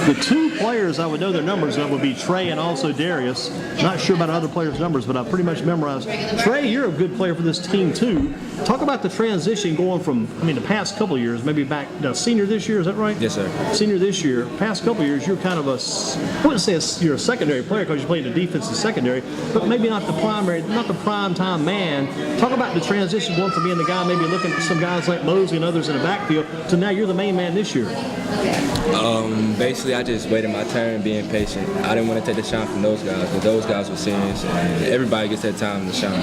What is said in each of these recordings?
The two players I would know their numbers of would be Trey and also Darius. Not sure about other players' numbers, but I pretty much memorized. Trey, you're a good player for this team too. Talk about the transition going from, the past couple of years, maybe back, senior this year, is that right? Yes, sir. Senior this year. Past couple of years, you're kind of I wouldn't say you're a secondary player because you played the defensive secondary, but maybe not the primary, not the prime time man. Talk about the transition going from being the guy, maybe looking at some guys like Mosley and others in the backfield, to now you're the main man this year. Basically, I just waited my turn, being patient. I didn't want to take the shine from those guys, but those guys were serious, and everybody gets their time to shine.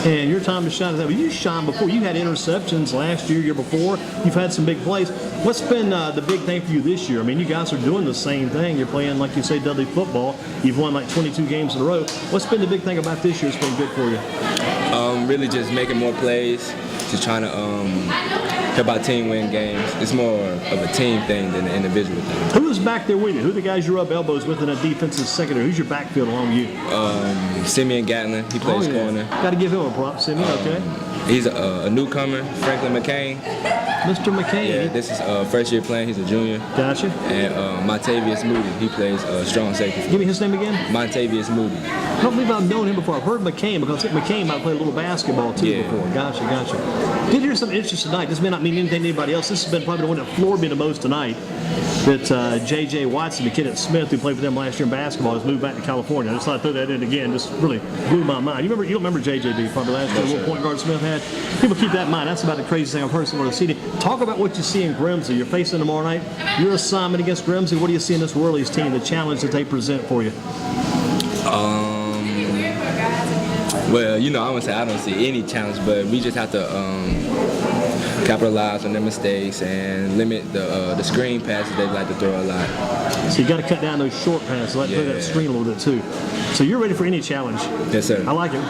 And your time to shine is that. Well, you shined before. You had interceptions last year, year before. You've had some big plays. What's been the big thing for you this year? You guys are doing the same thing. You're playing, like you say, Dudley football. You've won like 22 games in a row. What's been the big thing about this year that's been good for you? Really just making more plays, just trying to help our team win games. It's more of a team thing than an individual thing. Who is back there with you? Who are the guys you rub elbows with in a defensive secondary? Who's your backfield along with you? Simeon Gatlin, he plays corner. Got to give him a prop, Simeon, okay. He's a newcomer, Franklin McCain. Mr. McCain. Yeah, this is first year playing. He's a junior. Gotcha. And Montavious Moody, he plays strong safety. Give me his name again. Montavious Moody. I don't believe I've known him before. I've heard McCain because I think McCain might play a little basketball too before. Gotcha. Did hear some interest tonight. This may not mean anything to anybody else. This has been probably the one that floored me the most tonight. That J.J. Watson, the kid at Smith who played for them last year in basketball, has moved back to California. I just thought I'd throw that in again. Just really blew my mind. You don't remember J.J. probably last year, the little point guard Smith had? People keep that in mind. That's about the craziest thing I've heard somewhere to see. Talk about what you see in Grimsley. You're facing tomorrow night. Your assignment against Grimsley. What do you see in this Whirlies team, the challenge that they present for you? Well, I would say I don't see any challenge, but we just have to capitalize on their mistakes and limit the screen passes they like to throw a lot. So you got to cut down those short passes, like play that screen a little bit too. So you're ready for any challenge. Yes, sir. I like it.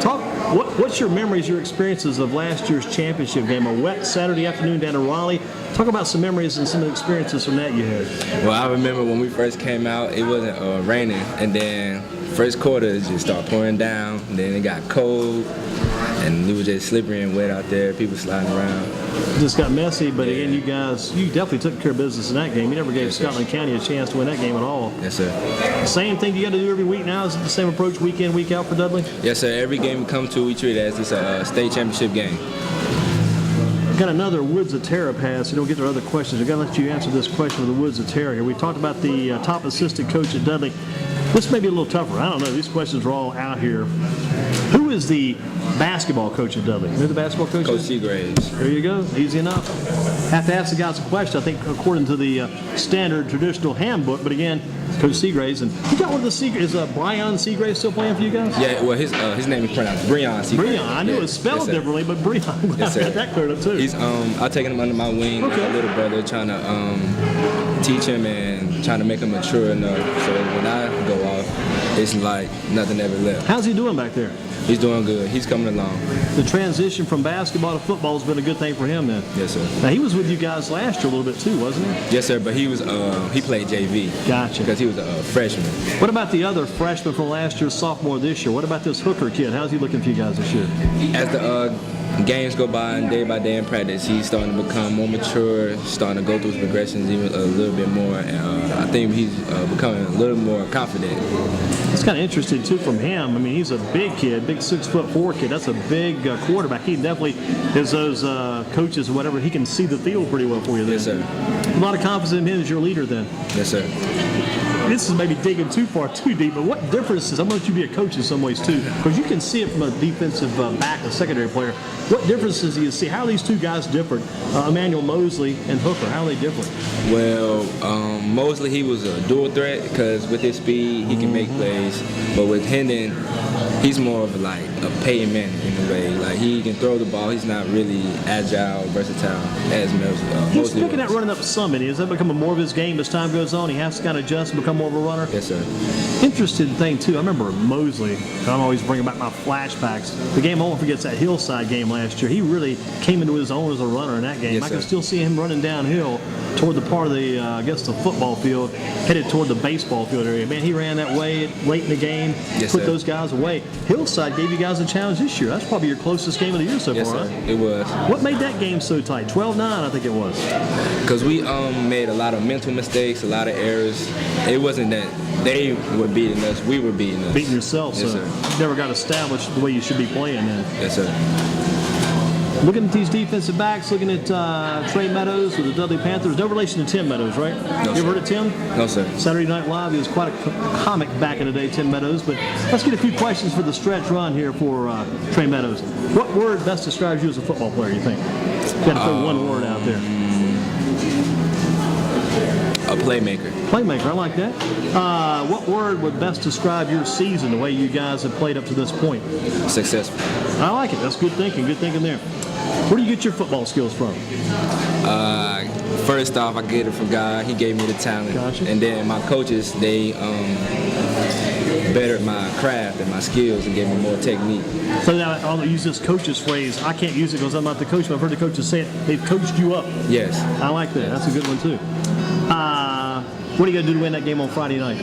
What's your memories, your experiences of last year's championship game? A wet Saturday afternoon down in Raleigh. Talk about some memories and some of the experiences from that you had. Well, I remember when we first came out, it wasn't raining, and then first quarter it just started pouring down, and then it got cold, and it was just slippery and wet out there, people sliding around. Just got messy, but again, you definitely took care of business in that game. You never gave Scotland County a chance to win that game at all. Yes, sir. Same thing you got to do every week now? Is it the same approach week in, week out for Dudley? Yes, sir. Every game we come to, we treat it as this state championship game. Got another Woods of Terra pass. You don't get to other questions. I've got to let you answer this question of the Woods of Terra here. We talked about the top assistant coach at Dudley. This may be a little tougher. I don't know. These questions are all out here. Who is the basketball coach at Dudley? Who the basketball coach Coach is? Seagraves. There you go. Easy enough. Have to ask the guys a question, I think, according to the standard traditional handbook. But again, Coach Seagraves. And you got one of the Seagraves. Is Brian Seagraves still playing for you guys? Yeah, well, his name is pronounced Breon Seagraves. Breon. I knew it was spelled differently, but Breon. Yes, I got that cleared up too. He's I've taken him under my wing, my little brother, trying to teach him and trying to make him mature enough. So when I go off, it's like nothing ever left. How's he doing back there? He's doing good. He's coming along. The transition from basketball to football has been a good thing for him then. Yes, sir. Now, he was with you guys last year a little bit too, wasn't he? Yes, sir, but he played JV. Gotcha. Because he was a freshman. What about the other freshman from last year, sophomore this year? What about this Hooker kid? How's he looking for you guys this year? As the games go by and day by day in practice, he's starting to become more mature, starting to go through his progressions even a little bit more. And I think he's becoming a little more confident. It's kind of interesting too from him. I mean, he's a big kid, big 6'4" kid. That's a big quarterback. He definitely is those coaches or whatever. He can see the field pretty well for you then. Yes, sir. A lot of confidence in him as your leader then. Yes, sir. This is maybe digging too far, too deep, but what differences, I'm going to let you be a coach in some ways too, because you can see it from a defensive back, a secondary player. What differences do you see? How are these two guys different? Emmanuel Mosley and Hooker, how are they different? Well, Mosley, he was a dual threat because with his speed, he can make plays. But with Hendon, he's more of like a pay man in a way. Like he can throw the ball. He's not really agile, versatile as Mosley. He's picking that running up Summit. Has that become more of his game as time goes on? He has to kind of adjust and become become more of a runner? Yes, sir. Interesting thing, too. I remember Mosley. I'm always bringing back my flashbacks. The game I won't forget is that Hillside game last year. He really came into his own as a runner in that game. Yes, I can sir. still see him running downhill toward the part of the, I guess, the football field, headed toward the baseball field area. Man, he ran that way late in the game, Yes, put sir. those guys away. Hillside gave you guys a challenge this year. That's probably your closest game of the year so Yes, far, sir. huh? It was. What made that game so tight? 12-9, I think it was. Because we made a lot of mental mistakes, a lot of errors. It wasn't that they were beating us, we were beating us. Beating yourself, Yes, so sir. you never got established the way you should be playing then. Yes, sir. Looking at these defensive backs, looking at Trey Meadows with the Dudley Panthers. No relation to Tim Meadows, right? No, you ever sir. heard of Tim? No, sir. Saturday Night Live, he was quite a comic back in the day, Tim Meadows. But let's get a few questions for the stretch run here for Trey Meadows. What word best describes you as a football player, you think? You got to throw one word out there. A playmaker. Playmaker, I like that. What word would best describe your season, the way you guys have played up to this point? Successful. I like it. That's good thinking there. Where do you get your football skills from? First off, I get it from God. He gave me the talent. Gotcha. And then my coaches, they bettered my craft and my skills and gave me more technique. So now I'll use this coach's phrase. I can't use it because I'm not the coach, but I've heard the coaches say it. They've coached you up. Yes. I like that. That's a good one, too. What are you going to do to win that game on Friday night?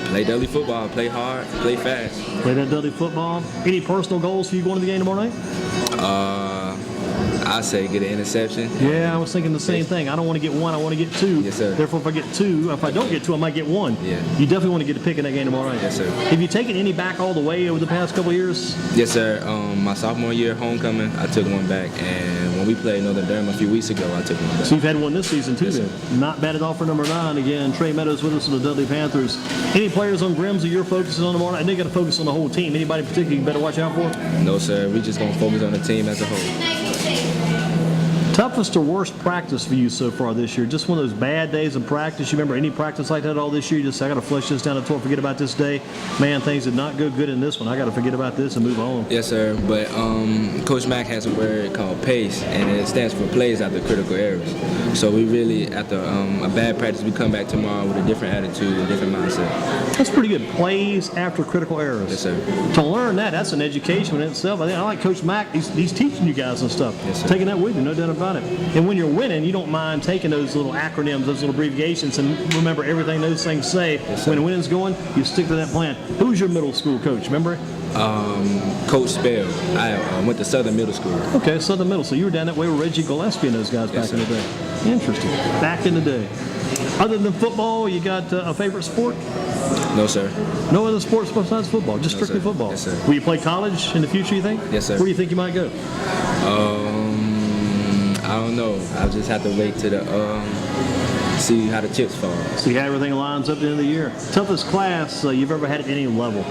Play Dudley football, play hard, play fast. Play that Dudley football. Any personal goals for you going to the game tomorrow night? I say get an interception. Yeah, I was thinking the same thing. I don't want to get one. I want to get two. Yes, sir. Therefore, if I get two, if I don't get two, I might get one. Yeah. You definitely want to get a pick in that game tomorrow night. Yes, sir. Have you taken any back all the way over the past couple of years? Yes, sir. My sophomore year, homecoming, I took one back. And when we played Northern Durham a few weeks ago, I took one back. So you've had one this season, too, Yes, then. sir. Not bad at all for number 9. Again, Trey Meadows with us in the Dudley Panthers. Any players on Grims that you're focusing on tomorrow night? I know you got to focus on the whole team. Anybody in particular you better watch out for? No, sir. We just going to focus on the team as a whole. Toughest or worst practice for you so far this year? Just one of those bad days of practice? You remember any practice like that all this year? You just, I got to flush this down the toilet, forget about this day. Man, things did not go good in this one. I got to forget about this and move on. Yes, sir. But Coach Mack has a word called PACE, and it stands for plays after critical errors. So we really, after a bad practice, we come back tomorrow with a different attitude, a different mindset. That's pretty good. Plays after critical errors. Yes, sir. To learn that, that's an education in itself. I like Coach Mack. He's teaching you guys and stuff. Yes, sir. Taking that with you, no doubt about it. And when you're winning, you don't mind taking those little acronyms, those little abbreviations, and remember everything those things say. Yes, sir. When winning's going, you stick to that plan. Who's your middle school coach? Remember? Coach Spell. I went to Southern Middle School. Okay, Southern Middle. So you were down that way with Reggie Gillespie and those guys Yes, back in the day. Interesting. Back in the day. Other than football, you got a favorite sport? No, sir. No other sports besides football, just No, strictly sir. football. Yes, sir. Will you play college in the future, you think? Yes, sir. Where do you think you might go? I don't know. I'll just have to wait to see how the chips fall. See how everything lines up at the end of the year. Toughest class you've ever had at any level?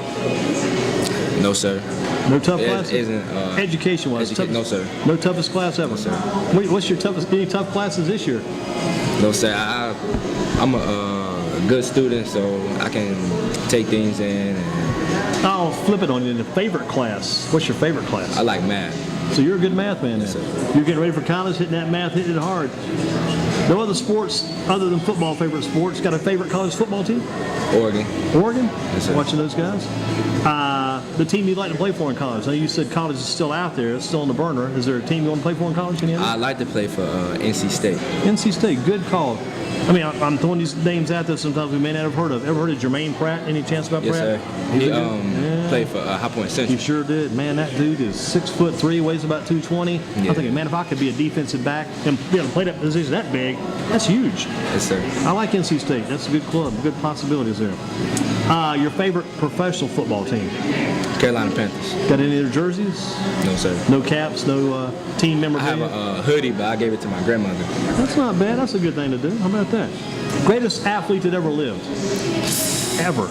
No, sir. No tough It classes? isn't, Education-wise? no, sir. No toughest class ever? No, sir. What's your toughest, any tough classes this year? No, sir. I'm a good student, so I can take things in. And I'll flip it on you. The favorite class. What's your favorite class? I like math. So you're a good math man then. Yes, sir. You're getting ready for college, hitting that math, hitting it hard. No other sports other than football, favorite sports? Got a favorite college football team? Oregon. Oregon? Yes, sir. Watching those guys? The team you'd like to play for in college? I know you said college is still out there. It's still on the burner. Is there a team you want to play for in college? Any other? I like to play for NC State. NC State, good call. I mean, I'm throwing these names out there sometimes we may not have heard of. Ever heard of Jermaine Pratt? Any chance about Yes, Pratt? sir. He's He a good- yeah. played for High Point He Central. sure did. Man, that dude is 6'3", weighs about 220. I'm Yeah. thinking, man, if I could be a defensive back and be able to play that position that big, that's huge. Yes, sir. I like NC State. That's a good club. Good possibilities there. Your favorite professional football team? Carolina Panthers. Got any other jerseys? No, sir. No caps, no team I have memorabilia? a hoodie, but I gave it to my grandmother. That's not bad. That's a good thing to do. How about that? Greatest athlete that ever lived? Ever.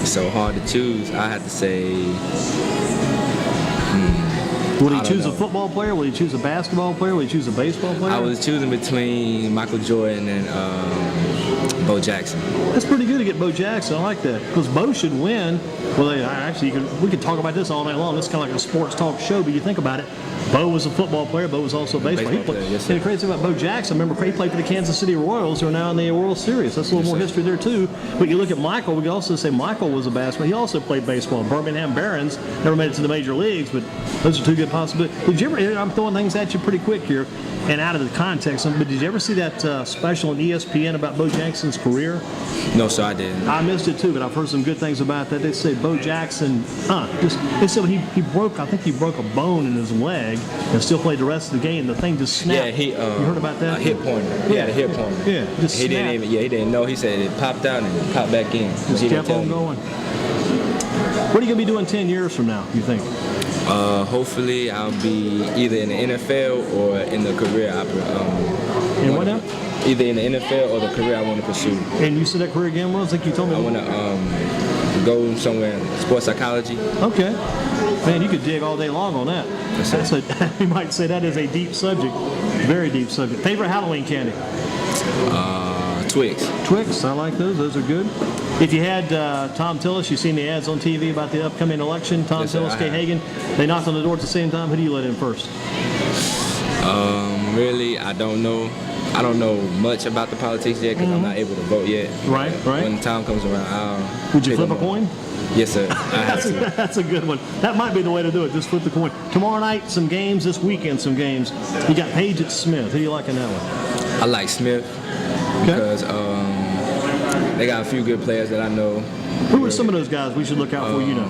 It's so hard to choose. I have to say, Would he I don't choose a know. football player? Would he choose a basketball player? Would he choose a baseball player? I was choosing between Michael Jordan and Bo Jackson. That's pretty good to get Bo Jackson. I like that because Bo should win. Well, actually, we could talk about this all night long. This is kind of like a sports talk show, but you think about it. Bo was a football player. Bo was also a baseball. Baseball player, yes, sir. And the crazy thing about Bo Jackson, remember he played for the Kansas City Royals, who are now in the World Series. That's a little more history there too. But you look at Michael, we can also say Michael was a basketball. He also played baseball. Birmingham Barons never made it to the major leagues, but those are two good possibilities. Did you ever? I'm throwing things at you pretty quick here, and out of the context. But did you ever see that special on ESPN about Bo Jackson's career? No, sir, I didn't. I missed it too, but I've heard some good things about that. They say Bo Jackson, they said when he broke, I think he broke a bone in his leg and still played the rest of the game. The thing just snapped. Yeah, he. You heard about that? A hip pointer. He had a hip pointer. Yeah, just he snapped. didn't even. Yeah, he didn't know. He said it popped out and it popped back in. Just He didn't kept tell on me. going. What are you going to be doing 10 years from now, you think? Hopefully, I'll be either in the NFL or in the career. And what now? Either in the NFL or the career I want to pursue. And you said that career again was? Like you told me. I want to go somewhere in sports psychology. Okay. Man, you could dig all day long on that. You might say that is a deep subject. Very deep subject. Favorite Halloween candy? Twix. Twix, I like those. Those are good. If you had Tom Tillis, you've seen the ads on TV about the upcoming election. Tom Yes, sir, Tillis, I Kay have. Hagan. They knocked on the door at the same time. Who do you let in first? Really, I don't know. I don't know much about the politics yet because I'm not able to vote yet. Right, right. When the time comes around, I'll. Would you pick flip a them up. coin? Yes, sir. I have to. That's a good one. That might be the way to do it. Just flip the coin. Tomorrow night, some games. This weekend, some games. You got Page at Smith. Who do you like in that one? I like Smith because they got a few good players that I know. Who are some of those guys we should look out for? You know,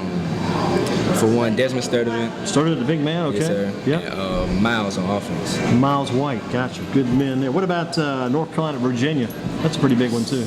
For one, Desmond Sturdivant. started at the big man. Okay. Yes, sir. Yep. And, Miles on offense. Miles White. Gotcha. Good men there. What about North Carolina, Virginia? That's a pretty big one too.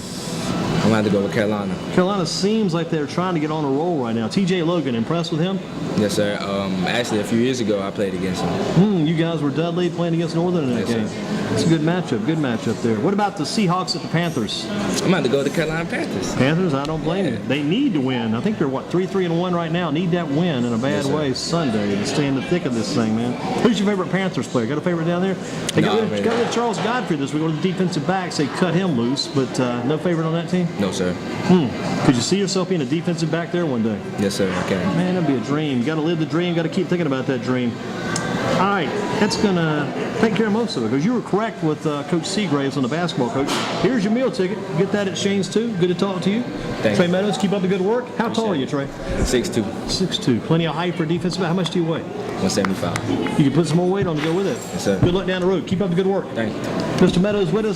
I'm going to have to go with Carolina. Carolina seems like they're trying to get on a roll right now. T.J. Logan, impressed with him? Yes, sir. Actually, a few years ago, I played against him. You guys were Dudley playing against Northern in that Yes, game. sir. It's a good matchup. Good matchup there. What about the Seahawks at the Panthers? I'm going to go with the Carolina Panthers. Panthers, I don't blame Yeah. you. They need to win. I think they're, 3-1 right now. Need that win in a bad Yes, sir. way Sunday to stay in the thick of this thing, man. Who's your favorite Panthers player? Got a favorite down there? They No, got rid of Charles Godfrey this week. One of the defensive backs, they cut him loose, but no favorite on that team? No, sir. Could you see yourself being a defensive back there one day? Yes, sir. I can. Man, that'd be a dream. You got to live the dream. Got to keep thinking about that dream. All right, that's going to take care of most of it because you were correct with Coach Seagraves on the basketball coach. Here's your meal ticket. Get that at Shane's too. Good to talk to you. Thank Trey you. Meadows, keep up the good work. How tall are you, Trey? 6'2", 6'2". Plenty of height for a defensive back. How much do you weigh? 175. You can put some more weight on to go with it. Yes, sir. Good luck down the road. Keep up the good work. Thank you. Mr. Meadows with us.